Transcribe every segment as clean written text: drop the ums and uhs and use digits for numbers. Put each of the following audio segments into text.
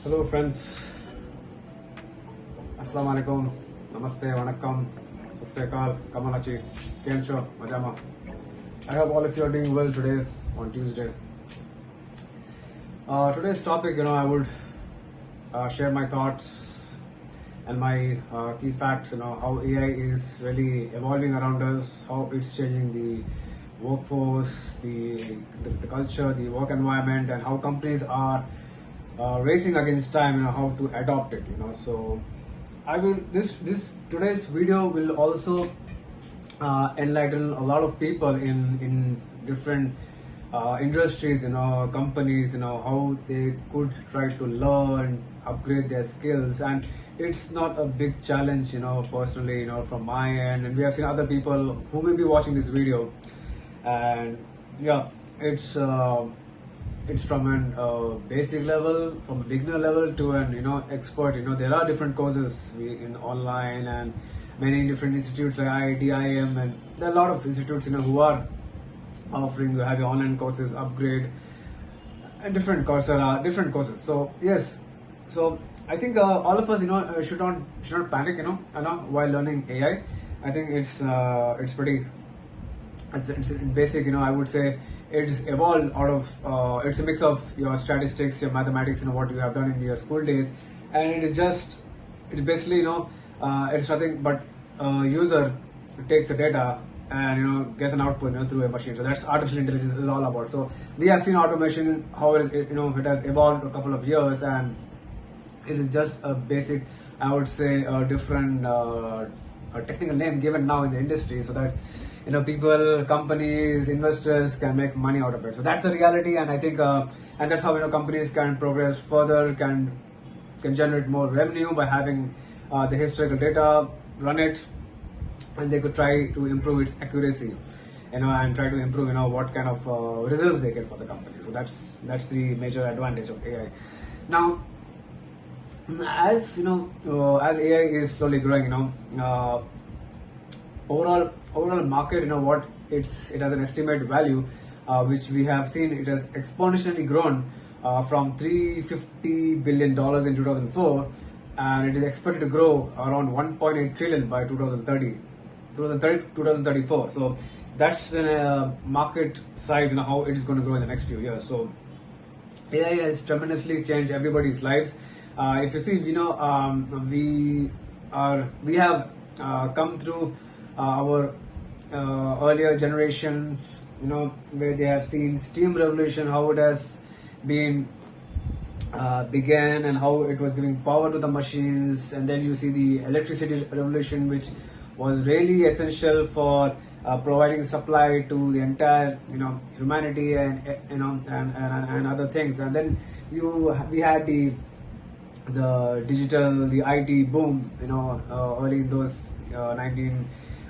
Hello friends, Assalamu alaikum, Namaste, Vanakkam, Satsrikal, Kamalachi, Kencho, Majama. I hope all of you are doing well today on Tuesday. Today's topic, I would share my thoughts and my key facts, how AI is really evolving around us, how it's changing the workforce, the culture, the work environment, and how companies are racing against time, how to adopt it, So I will this today's video will also enlighten a lot of people in different industries, companies, how they could try to learn, upgrade their skills, and it's not a big challenge, personally, from my end, and we have seen other people who will be watching this video, and yeah, it's from an basic level, from a beginner level to an expert. There are different courses in online and many different institutes like IIT, IIM, and there are a lot of institutes who are offering to have your online courses, upgrade, and different courses. So yes, so I think all of us should not panic while learning AI. I think it's pretty it's basic. I would say it's evolved out of it's a mix of your statistics, your mathematics, what you have done in your school days, and it's basically it's nothing but a user takes the data and gets an output through a machine. So that's artificial intelligence is all about. So we have seen automation, how it has evolved a couple of years, and it is just a basic, I would say, a different a technical name given now in the industry, so that people, companies, investors can make money out of it. So that's the reality, and I think and that's how companies can progress further, can generate more revenue by having the historical data, run it, and they could try to improve its accuracy, and try to improve what kind of results they get for the company. So that's the major advantage of AI. Now, as as AI is slowly growing, overall market, what it has an estimated value, which we have seen it has exponentially grown from $350 billion in 2004, and it is expected to grow around 1.8 trillion by 2034. So that's the market size, how it is going to grow in the next few years. So AI has tremendously changed everybody's lives. If you see, we have come through our earlier generations, where they have seen steam revolution, how it has been began, and how it was giving power to the machines, and then you see the electricity revolution, which was really essential for providing supply to the entire humanity, and and other things. And then we had the digital, the IT boom, early in those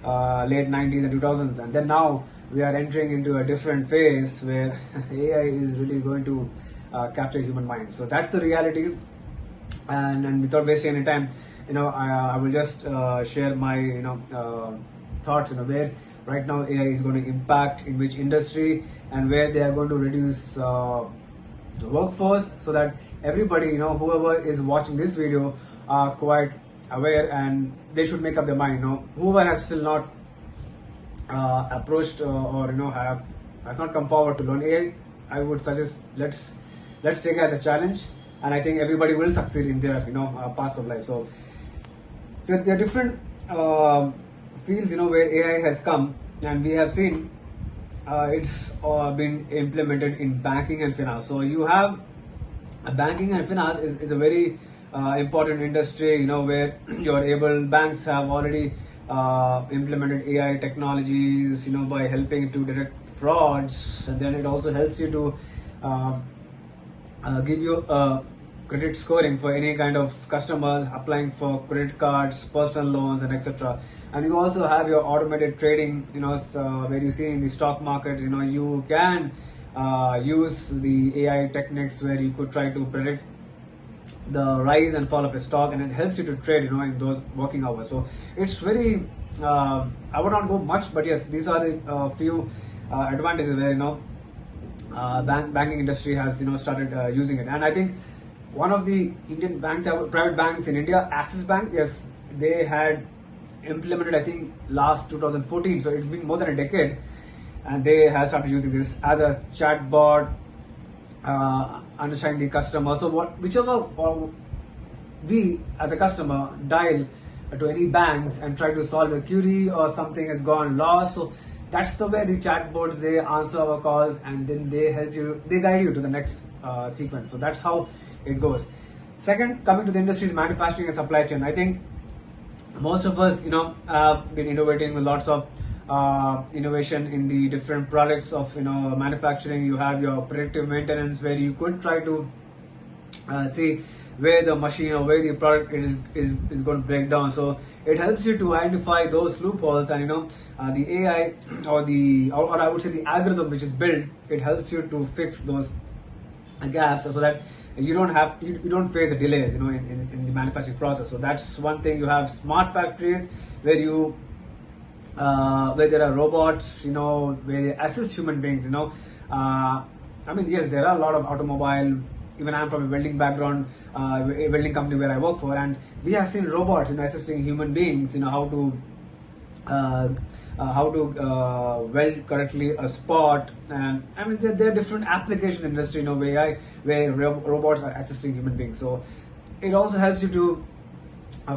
late 90s and 2000s, and then now we are entering into a different phase where AI is really going to capture human mind. So that's the reality, and without wasting any time, I will just share my thoughts, where right now AI is going to impact, in which industry, and where they are going to reduce the workforce, so that everybody, whoever is watching this video, are quite aware, and they should make up their mind. Whoever has still not approached or has not come forward to learn AI, I would suggest let's take it as a challenge, and I think everybody will succeed in their paths of life. So there are different fields where AI has come, and we have seen it's been implemented in banking and finance. So you have banking and finance is a very important industry, where banks have already implemented AI technologies, by helping to detect frauds, and then it also helps you to give you credit scoring for any kind of customers applying for credit cards, personal loans, and etc. And you also have your automated trading, where you see in the stock market, you can use the AI techniques, where you could try to predict the rise and fall of a stock, and it helps you to trade in those working hours. So it's very I would not go much, but yes, these are the few advantages where banking industry has started using it. And I think one of the Indian banks, private banks in India, Axis Bank, yes, they had implemented, I think, last 2014. So it's been more than a decade, and they have started using this as a chatbot, understanding the customer. So whichever we as a customer dial to any banks and try to solve a query or something has gone lost. So that's the way the chatbots, they answer our calls and then they help you, they guide you to the next sequence. So that's how it goes. Second, coming to the industries, manufacturing and supply chain. I think most of us, have been innovating with lots of innovation in the different products of manufacturing. You have your predictive maintenance where you could try to see where the machine or where the product is going to break down. So it helps you to identify those loopholes, and the AI or I would say the algorithm which is built, it helps you to fix those gaps so that you don't face the delays in the manufacturing process. So that's one thing. You have smart factories where where there are robots, where they assist human beings. Yes, there are a lot of automobile. Even I'm from a welding background, a welding company where I work for, and we have seen robots, assisting human beings, how to weld correctly a spot. And there are different applications in the industry, where robots are assisting human beings. So it also helps you to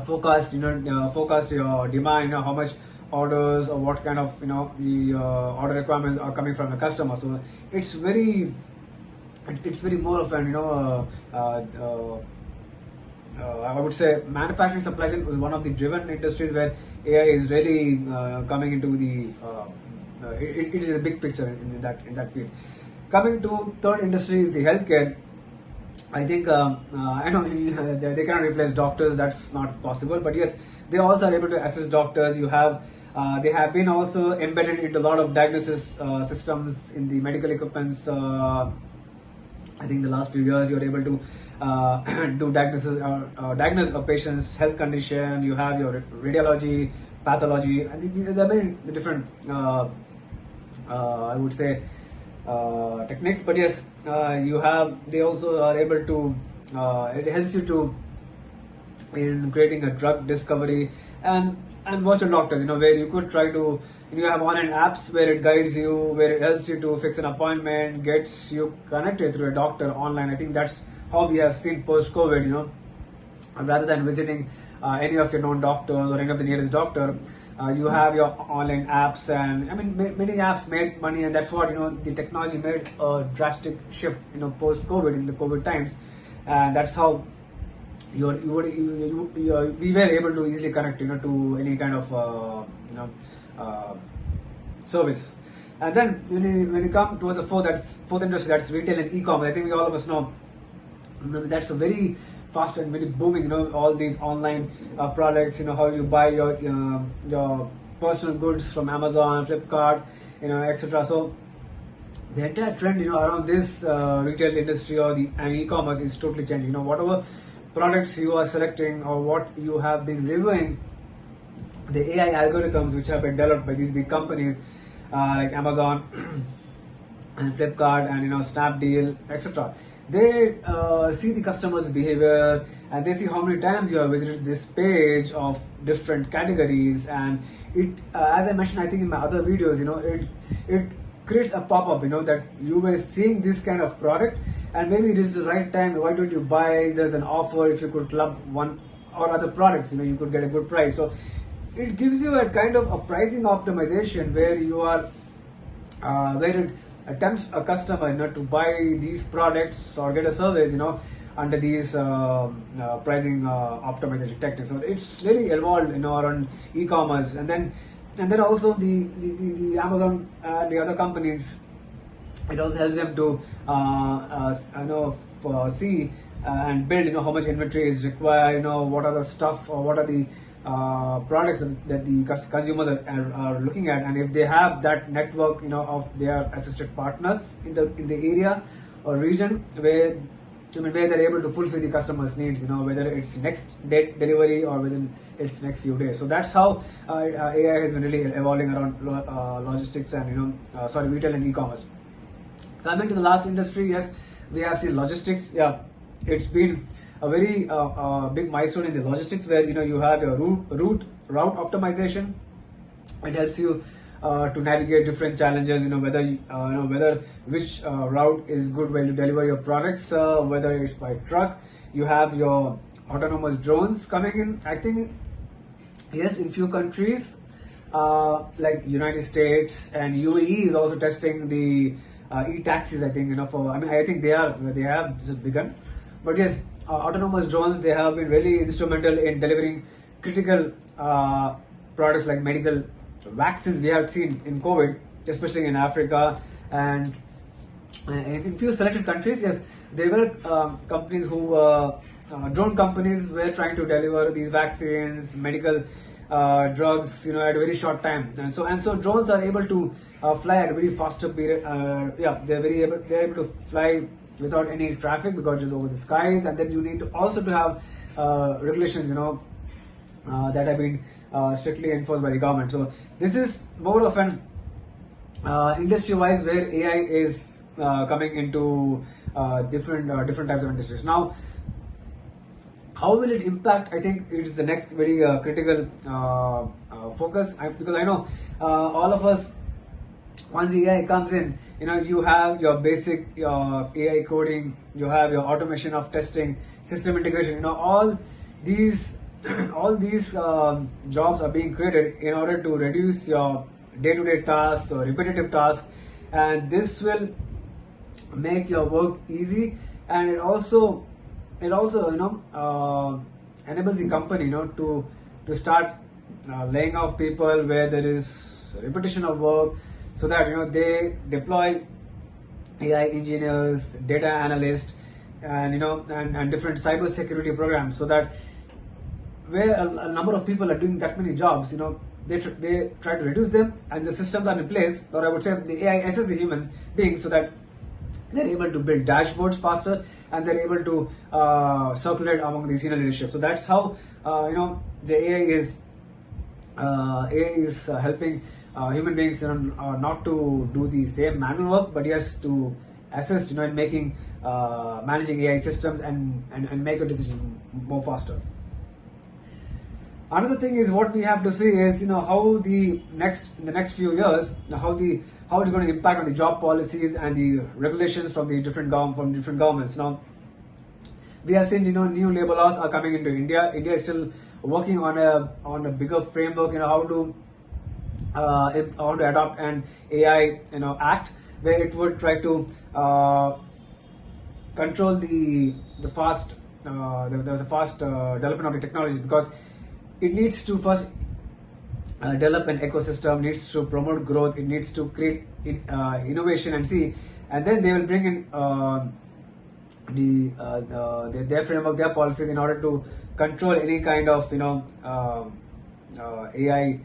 forecast your demand, how much orders or what kind of the order requirements are coming from the customer. So it's very more of an I would say manufacturing supply chain was one of the driven industries where AI is really coming into the it is a big picture in that field. Coming to third industry is the healthcare. I think I know they cannot replace doctors, that's not possible, but yes, they also are able to assist doctors. They have been also embedded into a lot of diagnosis systems in the medical equipments. I think the last few years you're able to do diagnose a patient's health condition. You have your radiology, pathology, and there are many different I would say techniques. But yes, they also are able to it helps you to in creating a drug discovery and virtual doctors, where you could try to, you have online apps where it guides you, where it helps you to fix an appointment, gets you connected through a doctor online. I think that's how we have seen post-COVID, rather than visiting any of your known doctors or any of the nearest doctor, you have your online apps. And many apps made money, and that's what, the technology made a drastic shift, post-COVID, in the COVID times. And that's how we were able to easily connect, to any kind of, service. And then when you come towards the fourth industry, that's retail and e-commerce. I think all of us know that's a very fast and very booming. All these online products. How you buy your personal goods from Amazon, Flipkart, etc. So the entire trend, around this retail industry or and e-commerce is totally changing. Whatever products you are selecting or what you have been reviewing, the AI algorithms which have been developed by these big companies like Amazon and Flipkart and Snapdeal, etc. They see the customer's behavior, and they see how many times you have visited this page of different categories. And it, as I mentioned, I think in my other videos, it creates a pop-up, that you were seeing this kind of product, and maybe it is the right time. Why don't you buy? There's an offer. If you could club one or other products, you could get a good price. So it gives you a kind of a pricing optimization where you are where it attempts a customer to buy these products or get a service under these pricing optimization tactics. So it's really evolved around e-commerce. And then also the Amazon and the other companies, it also helps them to see and build how much inventory is required, what are the stuff or what are the products that the consumers are looking at. And if they have that network of their assisted partners in the area or region where they're able to fulfill the customer's needs, whether it's next day delivery or within its next few days. So that's how AI has been really evolving around logistics and retail and e-commerce. Coming to the last industry, yes, we have seen logistics. Yeah, it's been a very big milestone in the logistics, where you have your route optimization. It helps you to navigate different challenges. Whether which route is good way to deliver your products, whether it's by truck. You have your autonomous drones coming in. I think yes, in few countries like United States and UAE is also testing the e-taxis. I think I think they have just begun, but yes, autonomous drones, they have been really instrumental in delivering critical products like medical vaccines. We have seen in COVID, especially in Africa and in few selected countries. Yes, there were companies who drone companies were trying to deliver these vaccines, medical drugs, at a very short time, and so drones are able to fly at a very faster period. They're able to fly without any traffic because it's over the skies. And then you need to also to have regulations, that have been strictly enforced by the government. So this is more of an industry-wise, where AI is coming into different types of industries. Now, how will it impact? I think it is the next very critical focus, because I know all of us, once the AI comes in, you have your basic AI coding, you have your automation of testing, system integration. All these jobs are being created in order to reduce your day-to-day tasks or repetitive tasks, and this will make your work easy. And it also enables the company to start laying off people where there is repetition of work, so that they deploy AI engineers, data analysts, and and different cyber security programs, so that where a number of people are doing that many jobs, they try to reduce them, and the systems are in place, or I would say the AI assess the human beings, so that they're able to build dashboards faster, and they're able to circulate among the senior leadership. So that's how the AI is helping human beings, not to do the same manual work, but yes, to assist, in making managing AI systems and make a decision more faster. Another thing is, what we have to see is how in the next few years, how it's going to impact on the job policies and the regulations from the different governments. Now, we have seen new labor laws are coming into India. India is still working on a bigger framework, how to adopt an AI act, where it would try to control the fast development of the technology, because it needs to first develop an ecosystem, needs to promote growth, it needs to create innovation and then they will bring in their framework, their policies, in order to control any kind of AI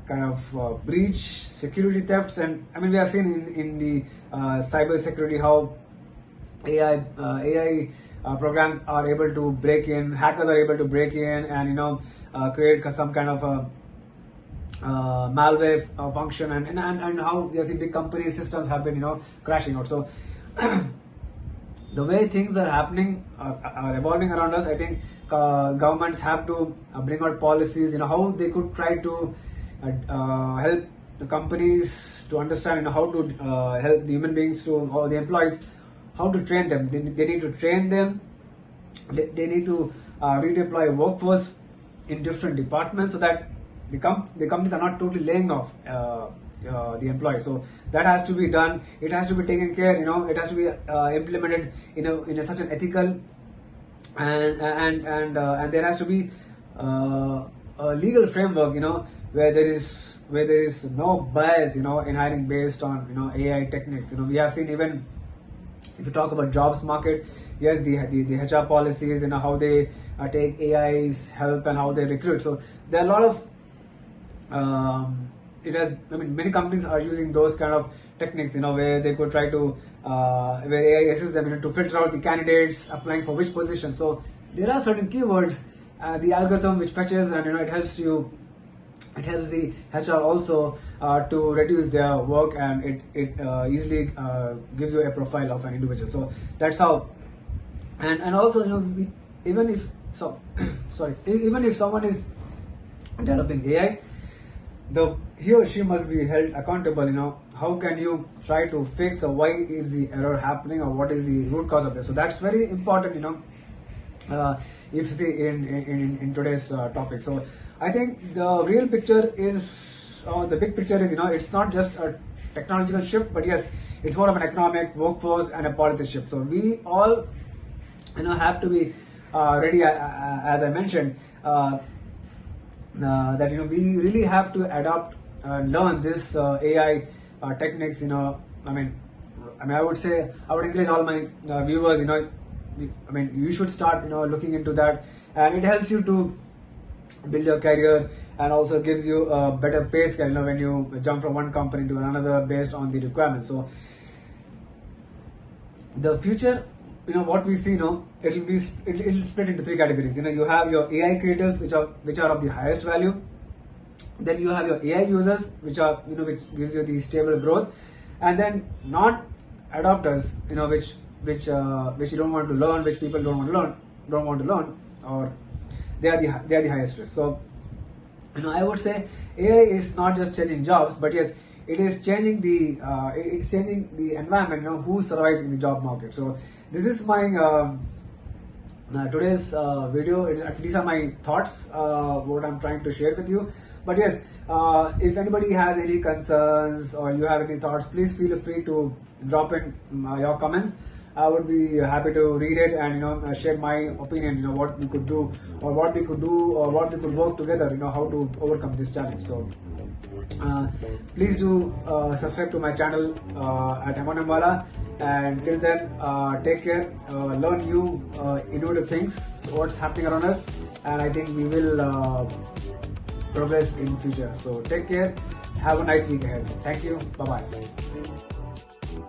kind of breach, security thefts. And we have seen in the cyber security how AI programs are able to break in, hackers are able to break in and create some kind of malware function, and how we have seen big company systems have been crashing out. So the way things are happening are evolving around us. I think governments have to bring out policies, how they could try to help the companies to understand how to help the human beings or the employees, how to train them. They need to train them. They need to redeploy workforce in different departments, so that the companies are not totally laying off the employees. So that has to be done. It has to be taken care. It has to be implemented in such an ethical and there has to be a legal framework, where there is no bias, in hiring based on AI techniques. We have seen, even if you talk about jobs market, yes, the HR policies, how they take AI's help and how they recruit. So there are a lot of many companies are using those kind of techniques, where they could try to where AI assists them to filter out the candidates applying for which position. So there are certain keywords, the algorithm which fetches, and it helps the HR also to reduce their work, and it easily gives you a profile of an individual. So that's how And also, even if so sorry, even if someone is developing AI, he or she must be held accountable. How can you try to fix, or why is the error happening, or what is the root cause of this? So that's very important. If you see in today's topic. So I think the real picture is, the big picture is, it's not just a technological shift, but yes, it's more of an economic, workforce, and a policy shift. So we all have to be ready, as I mentioned, that we really have to adopt and learn this AI techniques. I would say, I would encourage all my viewers, you should start looking into that, and it helps you to build your career, and also gives you a better pay scale when you jump from one company to another based on the requirements. So the future, what we see, it'll split into three categories. You have your AI creators, which are of the highest value. Then you have your AI users, which gives you the stable growth, and then non-adopters, which you don't want to learn, which people don't want to learn, or they are the highest risk. So I would say AI is not just changing jobs, but yes, it is changing the environment. Who survives in the job market. So this is my today's video. These are my thoughts, what I'm trying to share with you. But yes, if anybody has any concerns or you have any thoughts, please feel free to drop in your comments. I would be happy to read it and share my opinion. What we could do, or what we could work together. How to overcome this challenge. So please do subscribe to my channel at Aman Ambala. And till then, take care. Learn new innovative things. What's happening around us, and I think we will progress in future. So take care. Have a nice week ahead. Thank you. Bye bye.